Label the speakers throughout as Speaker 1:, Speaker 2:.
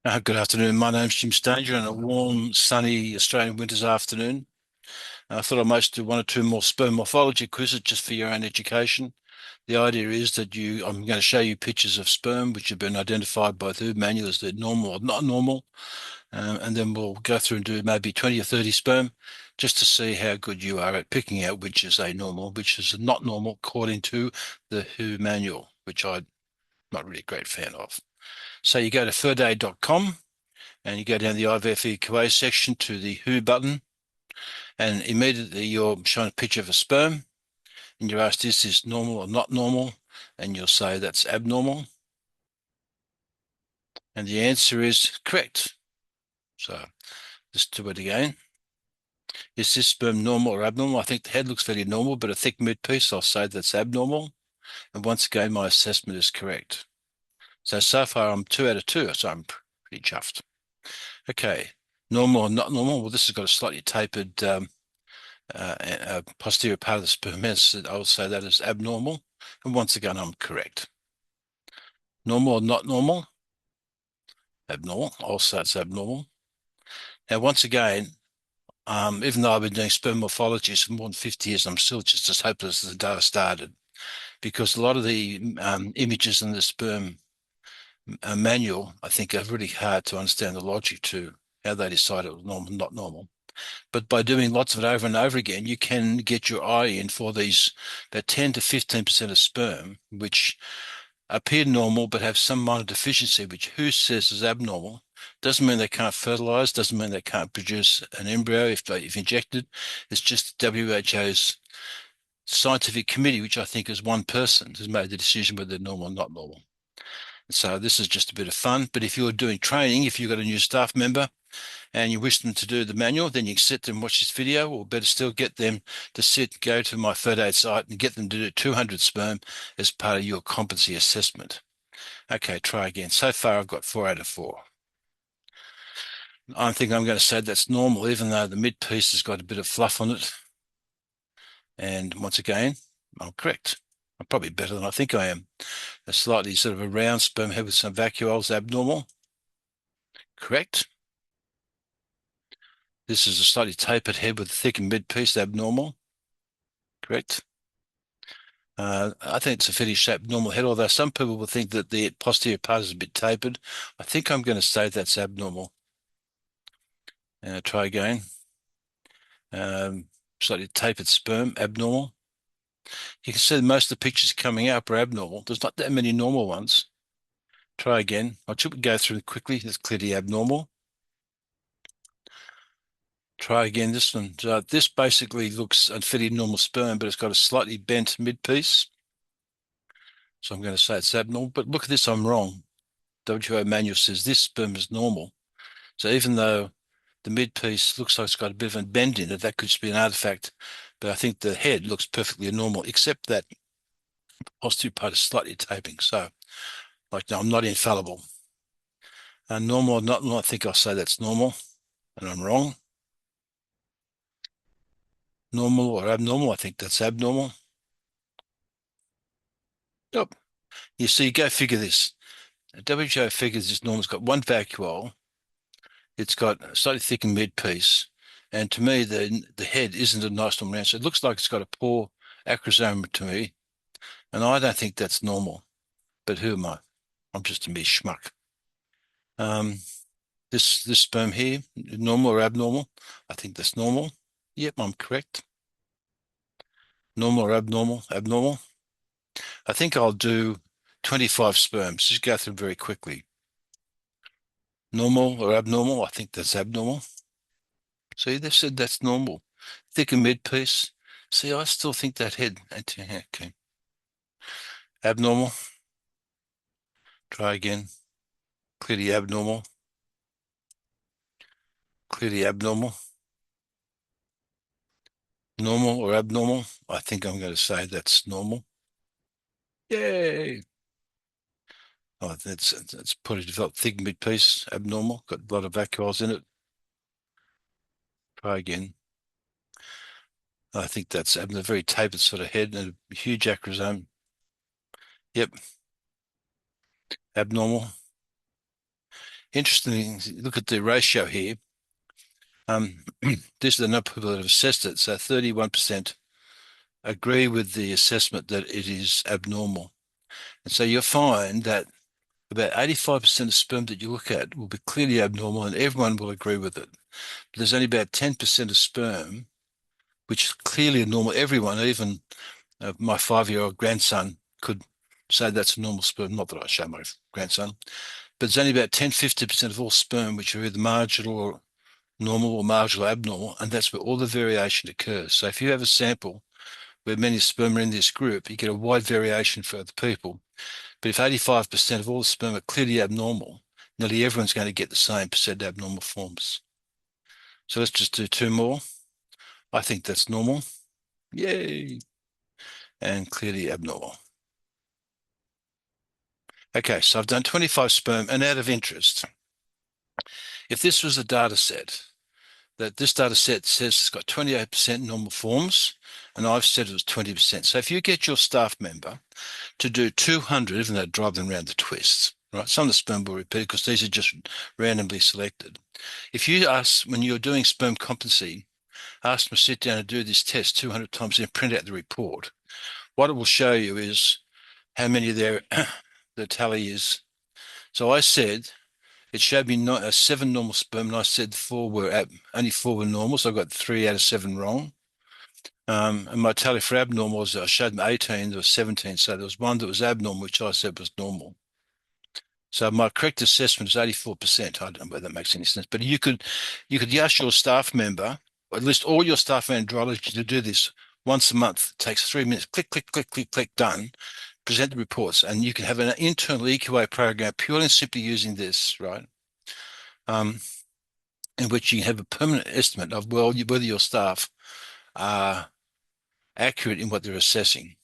Speaker 1: Good afternoon. My name's Jim Stanger on a warm, sunny Australian winter's afternoon. I thought I might do one or two more sperm morphology quizzes just for your own education. The idea is that I'm going to show you pictures of sperm which have been identified by the manual as they're normal or not normal, and then we'll go through and do maybe 20 or 30 sperm just to see how good you are at picking out which is a normal, which is not normal according to the WHO manual, which I'm not really a great fan of. So you go to FertAid.com and you go down the IVF section to the Who button, and immediately you're shown a picture of a sperm, and you're asked, is this normal or not normal? And you'll say that's abnormal. And the answer is correct. So let's do it again. Is this sperm normal or abnormal? I think the head looks fairly normal, but a thick midpiece, I'll say that's abnormal. And once again, my assessment is correct. So far I'm 2 out of 2, so I'm pretty chuffed. Okay, normal or not normal? Well, this has got a slightly tapered posterior part of the sperm head. I would say that is abnormal. And once again, I'm correct. Normal or not normal? Abnormal. I'll say it's abnormal. Now, once again, even though I've been doing sperm morphology for more than 50 years, I'm still just as hopeless as the day I started, because a lot of the images in the sperm manual, I think, are really hard to understand the logic to how they decide it was normal, not normal. But by doing lots of it over and over again, you can get your eye in for these about 10 to 15% of sperm, which appear normal but have some minor deficiency, which WHO says is abnormal. Doesn't mean they can't fertilize, doesn't mean they can't produce an embryo if injected. It's just WHO's scientific committee, which I think is one person, has made the decision whether they're normal or not normal. So this is just a bit of fun. But if you're doing training, if you've got a new staff member, and you wish them to do the manual, then you can sit and watch this video, or better still, get them to go to my FertAid site and get them to do 200 sperm as part of your competency assessment. Okay, try again. So far, I've got 4 out of 4. I think I'm going to say that's normal, even though the mid piece has got a bit of fluff on it. And once again, I'm correct. I'm probably better than I think I am. A slightly sort of a round sperm head with some vacuoles, abnormal. Correct. This is a slightly tapered head with a thickened mid piece, abnormal. Correct. I think it's a fairly shaped normal head, although some people will think that the posterior part is a bit tapered. I think I'm going to say that's abnormal. Try again. Slightly tapered sperm, abnormal. You can see most of the pictures coming up are abnormal. There's not that many normal ones. Try again. I should go through quickly. It's clearly abnormal. Try again this one. This basically looks a fairly normal sperm, but it's got a slightly bent mid-piece. So I'm going to say it's abnormal. But look at this, I'm wrong. WHO manual says this sperm is normal. So even though the mid piece looks like it's got a bit of a bend in it, that could just be an artifact. But I think the head looks perfectly normal, except that posterior part is slightly taping. So, like, no, I'm not infallible. Normal or not normal, I think I'll say that's normal, and I'm wrong. Normal or abnormal, I think that's abnormal. Yep. You see, go figure this. WHO figures this normal's got one vacuole. It's got a slightly thickened mid piece. And to me, the head isn't a nice normal answer. It looks like it's got a poor acrosome to me. And I don't think that's normal. But who am I? I'm just a mere schmuck. Um, this sperm here, normal or abnormal? I think that's normal. Yep, I'm correct. Normal or abnormal? Abnormal. I think I'll do 25 sperms. Just go through them very quickly. Normal or abnormal? I think that's abnormal. See, they said that's normal. Thicker mid piece. See, I still think that head. Okay. Abnormal. Try again. Clearly abnormal. Clearly abnormal. Normal or abnormal? I think I'm going to say that's normal. Yay. Oh, that's probably developed thick mid piece, abnormal, got a lot of vacuoles in it. Try again. I think that's a very tapered sort of head and a huge acrosome. Yep. Abnormal. Interestingly, look at the ratio here. This is the number of people that have assessed it. So 31% agree with the assessment that it is abnormal. And so you'll find that about 85% of sperm that you look at will be clearly abnormal and everyone will agree with it. But there's only about 10% of sperm which is clearly normal. Everyone, even my 5-year-old grandson, could say that's a normal sperm. Not that I show my grandson, but it's only about 10–50% of all sperm which are either marginal or normal or marginal abnormal, and that's where all the variation occurs. So if you have a sample where many sperm are in this group, you get a wide variation for other people. But if 85% of all the sperm are clearly abnormal, nearly everyone's going to get the same percent abnormal forms. So let's just do two more. I think that's normal. Yay. And clearly abnormal. Okay, so I've done 25 sperm, and out of interest, if this was a data set, that this data set says it's got 28% normal forms, and I've said it was 20%. So if you get your staff member to do 200, even though it drive them around the twist, right? Some of the sperm will repeat because these are just randomly selected. If you ask, when you're doing sperm competency, ask them to sit down and do this test 200 times and print out the report, what it will show you is how many there the tally is. So I said it showed me 7 normal sperm, and I said only 4 were normal, so I got 3 out of 7 wrong. And my tally for abnormal was I showed them 18, there was 17, so there was one that was abnormal, which I said was normal. So my correct assessment is 84%. I don't know whether that makes any sense, but you could ask your staff member, or at least all your staff andrology, to do this once a month. It takes 3 minutes. Click, click, click, click, click, done. Present the reports, and you can have an internal EQA program purely and simply using this, right? In which you have a permanent estimate of whether your staff are accurate in what they're assessing.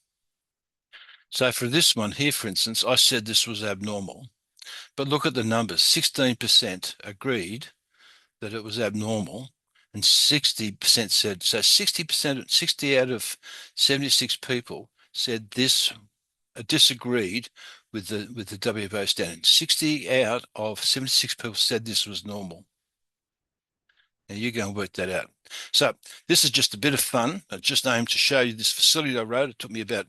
Speaker 1: So for this one here, for instance, I said this was abnormal, but look at the numbers. 16% agreed that it was abnormal, and 60% said, so 60%, 60 out of 76 people said this disagreed with the WHO standard. 60 out of 76 people said this was normal. And you go and work that out. So this is just a bit of fun. I just aimed to show you this facility I wrote. It took me about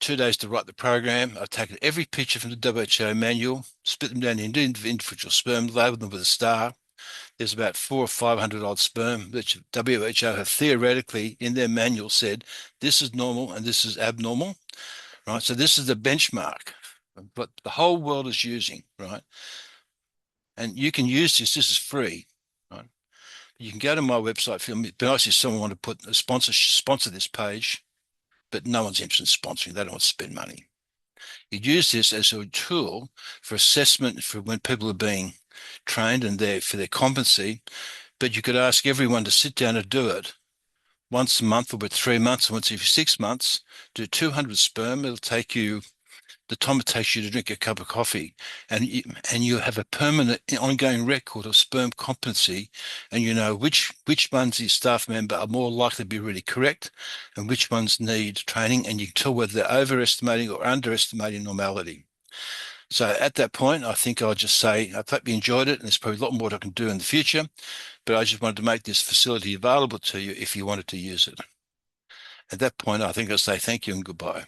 Speaker 1: 2 days to write the program. I've taken every picture from the WHO manual, split them down into individual sperm, labeled them with a star. There's about 400 or 500 odd sperm which WHO have theoretically in their manual said this is normal and this is abnormal, right? So this is the benchmark, but the whole world is using, right? And you can use this. This is free, right? You can go to my website. It'd be nice if someone wanted to put a sponsor this page, but no one's interested in sponsoring. They don't want to spend money. You use this as a tool for assessment for when people are being trained and for their competency. But you could ask everyone to sit down and do it once a month or with 3 months, or once every 6 months. Do 200 sperm. It'll take you the time it takes you to drink a cup of coffee, and you have a permanent ongoing record of sperm competency, and you know which ones your staff member are more likely to be really correct and which ones need training, and you can tell whether they're overestimating or underestimating normality. So at that point, I think I'll just say I hope you enjoyed it, and there's probably a lot more I can do in the future, but I just wanted to make this facility available to you if you wanted to use it. At that point, I think I'll say thank you and goodbye.